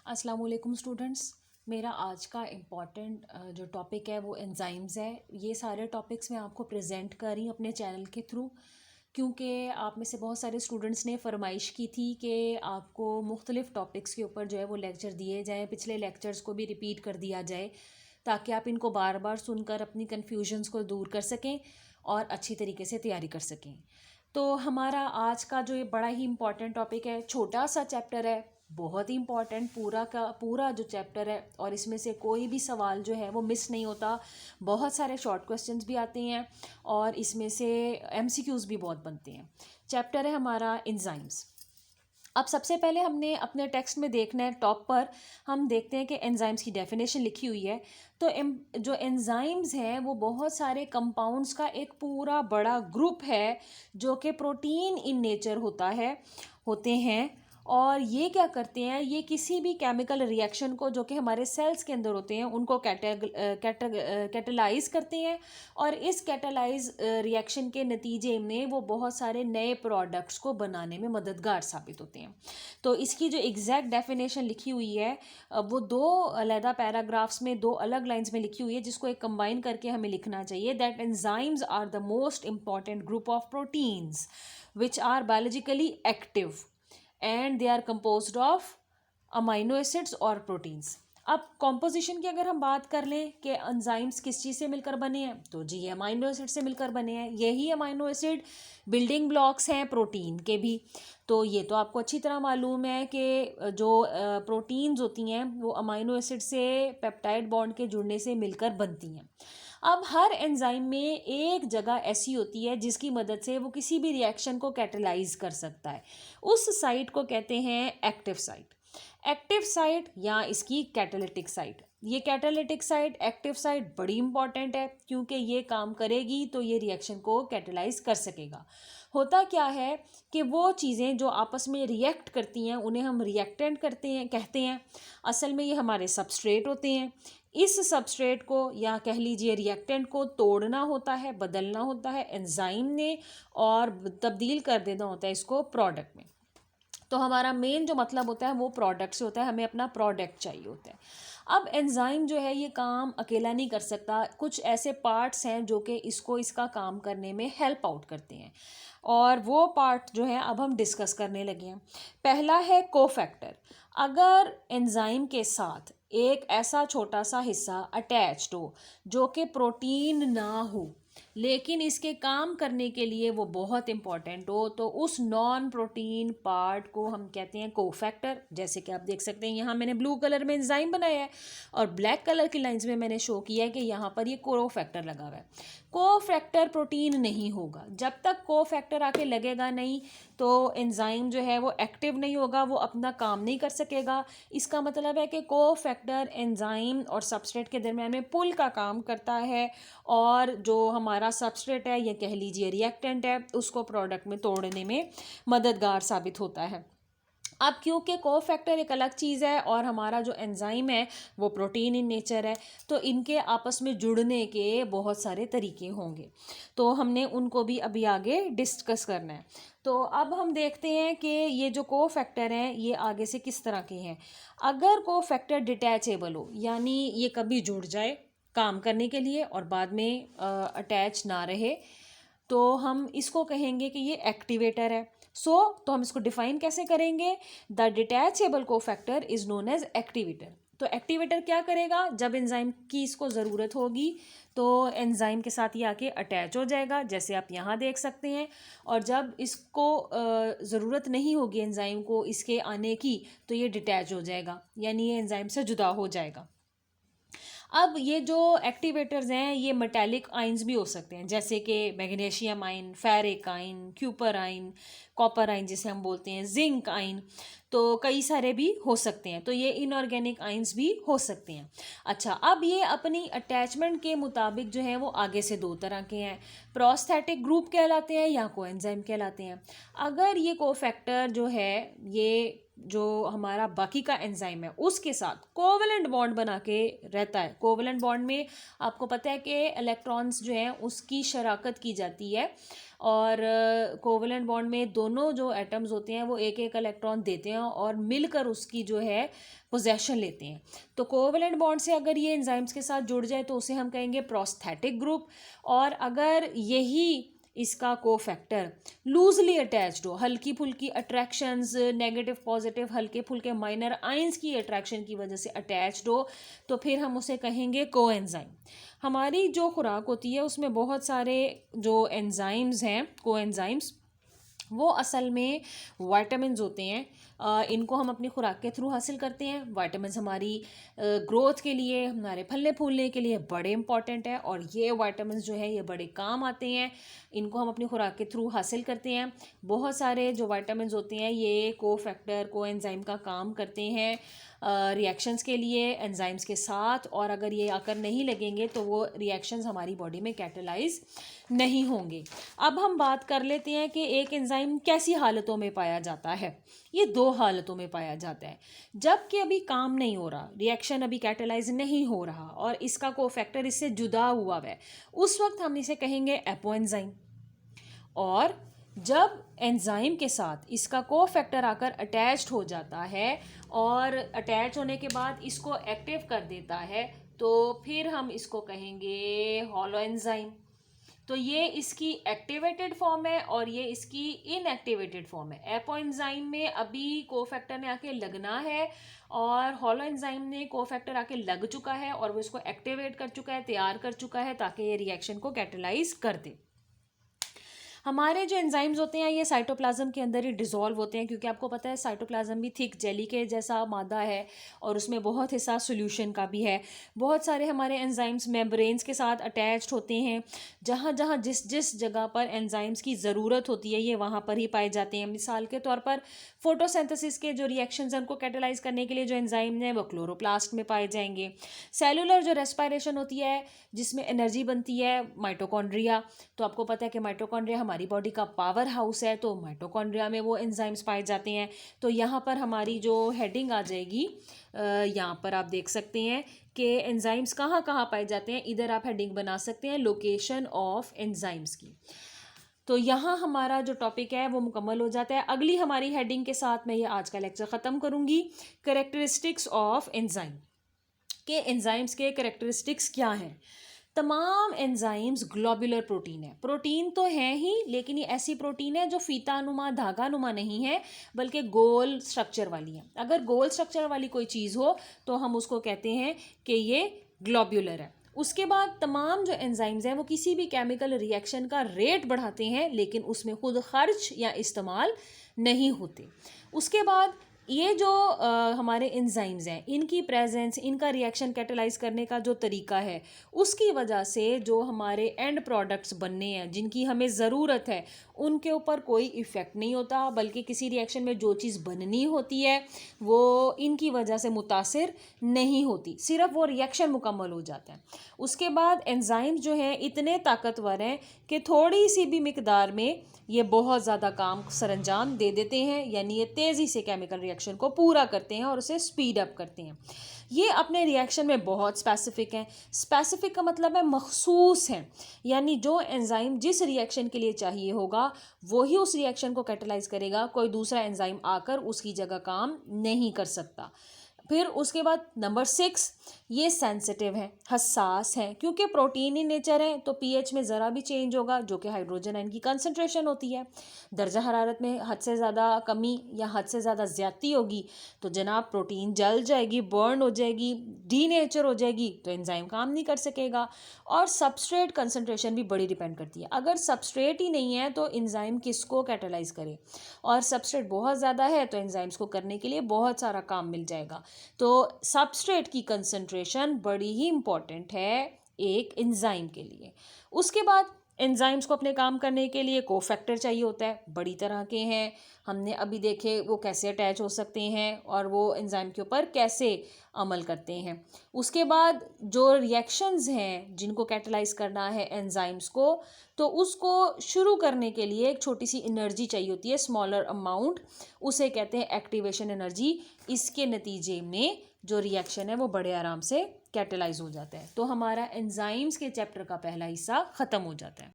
अस्सलाम वालेकुम स्टूडेंट्स। मेरा आज का इम्पॉर्टेंट जो टॉपिक है वो एंजाइम्स है। ये सारे टॉपिक्स मैं आपको प्रेजेंट कर रही हूँ अपने चैनल के थ्रू, क्योंकि आप में से बहुत सारे स्टूडेंट्स ने फरमाइश की थी कि आपको मुख्तलिफ़ टॉपिक्स के ऊपर जो है वो लेक्चर दिए जाएँ, पिछले लेक्चर्स को भी रिपीट कर दिया जाए ताकि आप इनको बार बार सुनकर अपनी कन्फ्यूजन्स को दूर कर सकें और अच्छी तरीके से तैयारी कर सकें। तो हमारा आज का जो ये बड़ा ही इम्पॉर्टेंट टॉपिक है, छोटा सा चैप्टर है, बहुत ही इम्पॉर्टेंट, पूरा का पूरा जो चैप्टर है, और इसमें से कोई भी सवाल जो है वो मिस नहीं होता। बहुत सारे शॉर्ट क्वेश्चंस भी आते हैं और इसमें से एमसीक्यूज़ भी बहुत बनते हैं। चैप्टर है हमारा एंजाइम्स। अब सबसे पहले हमने अपने टेक्स्ट में देखना है, टॉप पर हम देखते हैं कि एंजाइम्स की डेफिनेशन लिखी हुई है। तो जो एंजाइम्स हैं वो बहुत सारे कंपाउंड्स का एक पूरा बड़ा ग्रुप है जो कि प्रोटीन इन नेचर होते हैं। और ये क्या करते हैं, ये किसी भी केमिकल रिएक्शन को जो कि हमारे सेल्स के अंदर होते हैं उनको कैटेलाइज करते हैं, और इस कैटेलाइज रिएक्शन के नतीजे में वो बहुत सारे नए प्रोडक्ट्स को बनाने में मददगार साबित होते हैं। तो इसकी जो एग्जैक्ट डेफिनेशन लिखी हुई है वो दो अलग पैराग्राफ्स में, दो अलग लाइंस में लिखी हुई है, जिसको एक कंबाइन करके हमें लिखना चाहिए। That enzymes are the most important group of proteins which are biologically active and they are composed of amino acids और प्रोटीन्स। अब कॉम्पोजिशन की अगर हम बात कर लें कि एंजाइम्स किस चीज़ से मिलकर बने हैं, तो जी अमाइनो एसिड से मिलकर बने हैं। यही अमाइनो एसिड बिल्डिंग ब्लॉक्स हैं प्रोटीन के भी। तो ये तो आपको अच्छी तरह मालूम है कि जो प्रोटीन्स होती हैं वो अमाइनो एसिड से पेप्टाइड बॉन्ड के जुड़ने से मिलकर बनती हैं। अब हर एंजाइम में एक जगह ऐसी होती है जिसकी मदद से वो किसी भी रिएक्शन को कैटेलाइज कर सकता है। उस साइट को कहते हैं एक्टिव साइट। एक्टिव साइट या इसकी कैटालिटिक साइट। ये कैटालिटिक साइट, एक्टिव साइट बड़ी इंपॉर्टेंट है क्योंकि ये काम करेगी तो ये रिएक्शन को कैटेलाइज कर सकेगा। होता क्या है कि वो चीज़ें जो आपस में रिएक्ट करती हैं उन्हें हम रिएक्टेंट कहते हैं। असल में ये हमारे सबस्ट्रेट होते हैं। इस सबस्ट्रेट को या कह लीजिए रिएक्टेंट को तोड़ना होता है, बदलना होता है एंजाइम ने, और तब्दील कर देना होता है इसको प्रोडक्ट में। तो हमारा मेन जो मतलब होता है वो प्रोडक्ट से होता है, हमें अपना प्रोडक्ट चाहिए होता है। अब एंजाइम जो है ये काम अकेला नहीं कर सकता, कुछ ऐसे पार्ट्स हैं जो कि इसका काम करने में हेल्प आउट करते हैं, और वो पार्ट जो है अब हम डिस्कस करने लगे हैं। पहला है कोफैक्टर। अगर एंजाइम के साथ एक ऐसा छोटा सा हिस्सा अटैच्ड हो जो कि प्रोटीन ना हो लेकिन इसके काम करने के लिए वो बहुत इंपॉर्टेंट हो, तो उस नॉन प्रोटीन पार्ट को हम कहते हैं कोफैक्टर। जैसे कि आप देख सकते हैं यहाँ मैंने ब्लू कलर में एंजाइम बनाया है और ब्लैक कलर की लाइंस में मैंने शो किया है कि यहाँ पर ये कोफैक्टर लगा हुआ है। कोफैक्टर प्रोटीन नहीं होगा, जब तक कोफैक्टर आके लगेगा नहीं तो एंजाइम जो है वो एक्टिव नहीं होगा, वो अपना काम नहीं कर सकेगा। इसका मतलब है कि कोफैक्टर एंजाइम और सबस्ट्रेट के दरमियान में पुल का काम करता है, और जो हमारा सबस्ट्रेट है या कह लीजिए रिएक्टेंट है उसको प्रोडक्ट में तोड़ने में मददगार साबित होता है। अब क्योंकि कोफैक्टर एक अलग चीज़ है और हमारा जो एंजाइम है वो प्रोटीन इन नेचर है, तो इनके आपस में जुड़ने के बहुत सारे तरीके होंगे, तो हमने उनको भी अभी आगे डिस्कस करना है। तो अब हम देखते हैं कि ये जो कोफैक्टर हैं ये आगे से किस तरह के हैं। अगर कोफैक्टर डिटैचेबल हो, यानी ये कभी जुड़ जाए काम करने के लिए और बाद में अटैच ना रहे, तो हम इसको कहेंगे कि ये एक्टिवेटर है। तो हम इसको डिफाइन कैसे करेंगे? The detachable cofactor is known as activator. तो एक्टिवेटर क्या करेगा? जब एंजाइम की इसको ज़रूरत होगी तो एंजाइम के साथ ये आके अटैच हो जाएगा, जैसे आप यहाँ देख सकते हैं। और जब इसको ज़रूरत नहीं होगी एंजाइम को इसके आने की, तो ये डिटैच हो जाएगा, यानी ये एंजाइम से जुदा हो जाएगा। अब ये जो एक्टिवेटर्स हैं ये मेटालिक आइंस भी हो सकते हैं, जैसे कि मैग्नीशियम आइन, फेरिक आइन, क्यूपर आइन, कॉपर आइन जिसे हम बोलते हैं, जिंक आइन, तो कई सारे भी हो सकते हैं। तो ये इनऑर्गेनिक आइंस भी हो सकते हैं। अच्छा, अब ये अपनी अटैचमेंट के मुताबिक जो है वो आगे से दो तरह के हैं, प्रोस्थेटिक ग्रुप कहलाते हैं या कोएंजाइम कहलाते हैं। अगर ये कोफैक्टर जो है ये जो हमारा बाकी का एंजाइम है उसके साथ कोवेलेंट बॉन्ड बना के रहता है। कोवेलेंट बॉन्ड में आपको पता है कि इलेक्ट्रॉन्स जो हैं उसकी शराकत की जाती है, और कोवेलेंट बॉन्ड में दोनों जो एटम्स होते हैं वो एक एक इलेक्ट्रॉन देते हैं और मिलकर उसकी जो है पोजेशन लेते हैं। तो कोवेलेंट बॉन्ड से अगर ये एंजाइम्स के साथ जुड़ जाए तो उसे हम कहेंगे प्रोस्थेटिक ग्रुप, और अगर यही इसका कोफैक्टर लूजली अटैच्ड हो, हल्की फुल्की अट्रैक्शंस, नेगेटिव पॉजिटिव हल्के फुल्के माइनर आइंस की अट्रैक्शन की वजह से अटैच्ड हो, तो फिर हम उसे कहेंगे कोएंजाइम। हमारी जो खुराक होती है उसमें बहुत सारे जो एंजाइम्स हैं कोएंजाइम्स, वो असल में वाइटामिन्स होते हैं। इनको हम अपनी खुराक के थ्रू हासिल करते हैं। वाइटामिन्स हमारी ग्रोथ के लिए, हमारे फलने फूलने के लिए बड़े इंपॉर्टेंट है, और ये वाइटामिन्स जो है ये बड़े काम आते हैं। इनको हम अपनी खुराक के थ्रू हासिल करते हैं। बहुत सारे जो वाइटामिन्स होते हैं ये कोफैक्टर कोएंजाइम का काम करते हैं रिएक्शंस के लिए एंजाइम्स के साथ, और अगर ये आकर नहीं लगेंगे तो वो रिएक्शंस हमारी बॉडी में कैटेलाइज नहीं होंगे। अब हम बात कर लेते हैं कि एक एंजाइम कैसी हालतों में पाया जाता है। ये दो हालतों में पाया जाता है। जबकि अभी काम नहीं हो रहा, रिएक्शन अभी कैटेलाइज नहीं हो रहा और इसका कोफैक्टर इससे जुदा हुआ है, उस वक्त हम इसे कहेंगे एपोएंजाइम। और जब एंजाइम के साथ इसका कोफैक्टर आकर अटैच्ड हो जाता है और अटैच होने के बाद इसको एक्टिव कर देता है, तो फिर हम इसको कहेंगे हॉलोएंजाइम। तो ये इसकी एक्टिवेटेड फॉर्म है और ये इसकी इनएक्टिवेटेड फॉर्म है। एपोएंजाइम में अभी कोफैक्टर ने आके लगना है, और हॉलोएंजाइम ने कोफैक्टर आके लग चुका है और वो इसको एक्टिवेट कर चुका है, तैयार कर चुका है ताकि ये रिएक्शन को कैटेलाइज कर दे। हमारे जो एंजाइम्स होते हैं ये साइटोप्लाज्म के अंदर ही डिसॉल्व होते हैं, क्योंकि आपको पता है साइटोप्लाज्म भी थिक जेली के जैसा मादा है और उसमें बहुत हिस्सा सॉल्यूशन का भी है। बहुत सारे हमारे एंजाइम्स मेम्ब्रेन्स के साथ अटैच्ड होते हैं। जहाँ जहाँ जिस जिस जगह पर एंजाइम्स की ज़रूरत होती है ये वहाँ पर ही पाए जाते हैं। मिसाल के तौर पर फोटोसिंथेसिस के जो रिएक्शंस हैं उनको कैटेलाइज करने के लिए जो एंजाइम हैं वो क्लोरोप्लास्ट में पाए जाएंगे। सेलुलर जो रेस्पिरेशन होती है जिसमें एनर्जी बनती है माइटोकॉन्ड्रिया, तो आपको पता है कि माइटोकॉन्ड्रिया हमारी बॉडी का पावर हाउस है, तो माइटोकॉन्ड्रिया में वो एंजाइम्स पाए जाते हैं। तो यहाँ पर हमारी जो हेडिंग आ जाएगी, यहाँ पर आप देख सकते हैं कि एंजाइम्स कहाँ कहाँ पाए जाते हैं। इधर आप हेडिंग बना सकते हैं लोकेशन ऑफ एंजाइम्स की। तो यहाँ हमारा जो टॉपिक है वो मुकम्मल हो जाता है। अगली हमारी हेडिंग के साथ मैं ये आज का लेक्चर ख़त्म करूँगी। कैरेक्टरिस्टिक्स ऑफ एंजाइम, के एंजाइम्स के कैरेक्टरिस्टिक्स क्या हैं। तमाम एंजाइम्स ग्लोबुलर प्रोटीन है। प्रोटीन तो है ही, लेकिन ये ऐसी प्रोटीन है जो फीतानुमा धागानुमा नहीं है बल्कि गोल स्ट्रक्चर वाली है। अगर गोल स्ट्रक्चर वाली कोई चीज़ हो तो हम उसको कहते हैं कि ये ग्लोबुलर है। उसके बाद तमाम जो एंजाइम्स हैं वो किसी भी केमिकल रिएक्शन का रेट बढ़ाते हैं, लेकिन उसमें खुद खर्च या इस्तेमाल नहीं होते। उसके बाद ये जो हमारे एंजाइम्स हैं इनकी प्रेजेंस, इनका रिएक्शन कैटेलाइज करने का जो तरीका है, उसकी वजह से जो हमारे एंड प्रोडक्ट्स बनने हैं जिनकी हमें ज़रूरत है उनके ऊपर कोई इफ़ेक्ट नहीं होता, बल्कि किसी रिएक्शन में जो चीज़ बननी होती है वो इनकी वजह से मुतासिर नहीं होती, सिर्फ वो रिएक्शन मुकम्मल हो जाता है। उसके बाद एंजाइम्स जो हैं इतने ताकतवर हैं कि थोड़ी सी भी मिकदार में ये बहुत ज़्यादा काम सरंजाम दे देते हैं, यानी ये तेज़ी से केमिकल रिएक्शन को पूरा करते हैं और उसे स्पीड अप करते हैं। ये अपने रिएक्शन में बहुत स्पेसिफिक हैं। स्पेसिफिक का मतलब है मखसूस हैं, यानी जो एंजाइम जिस रिएक्शन के लिए चाहिए होगा वही उस रिएक्शन को कैटेलाइज करेगा, कोई दूसरा एंजाइम आकर उसकी जगह काम नहीं कर सकता। फिर उसके बाद नंबर 6, ये सेंसिटिव है, हसास है, क्योंकि प्रोटीन ही नेचर है तो पीएच में ज़रा भी चेंज होगा जो कि हाइड्रोजन आयन की कंसंट्रेशन होती है, दर्जा हरारत में हद से ज़्यादा कमी या हद से ज़्यादा ज़्यादती होगी तो जनाब प्रोटीन जल जाएगी, बर्न हो जाएगी, डीनेचर हो जाएगी, तो एंजाइम काम नहीं कर सकेगा। और सबस्ट्रेट कंसंट्रेशन भी बड़ी डिपेंड करती है। अगर सबस्ट्रेट ही नहीं है तो एंजाइम किसको कैटेलाइज करे, और सबस्ट्रेट बहुत ज़्यादा है तो एंजाइम्स को करने के लिए बहुत सारा काम मिल जाएगा। तो सबस्ट्रेट की कंसंट्रेशन बड़ी ही इम्पॉर्टेंट है एक एंजाइम के लिए। उसके बाद एंजाइम्स को अपने काम करने के लिए कोफैक्टर चाहिए होता है, बड़ी तरह के हैं, हमने अभी देखे वो कैसे अटैच हो सकते हैं और वो एंजाइम के ऊपर कैसे अमल करते हैं। उसके बाद जो रिएक्शंस हैं जिनको कैटलाइज करना है एंजाइम्स को, तो उसको शुरू करने के लिए एक छोटी सी एनर्जी चाहिए होती है, स्मॉलर अमाउंट, उसे कहते हैं एक्टिवेशन एनर्जी। इसके नतीजे में जो रिएक्शन है वो बड़े आराम से कैटलाइज हो जाता है। तो हमारा एंजाइम्स के चैप्टर का पहला हिस्सा ख़त्म हो जाता है।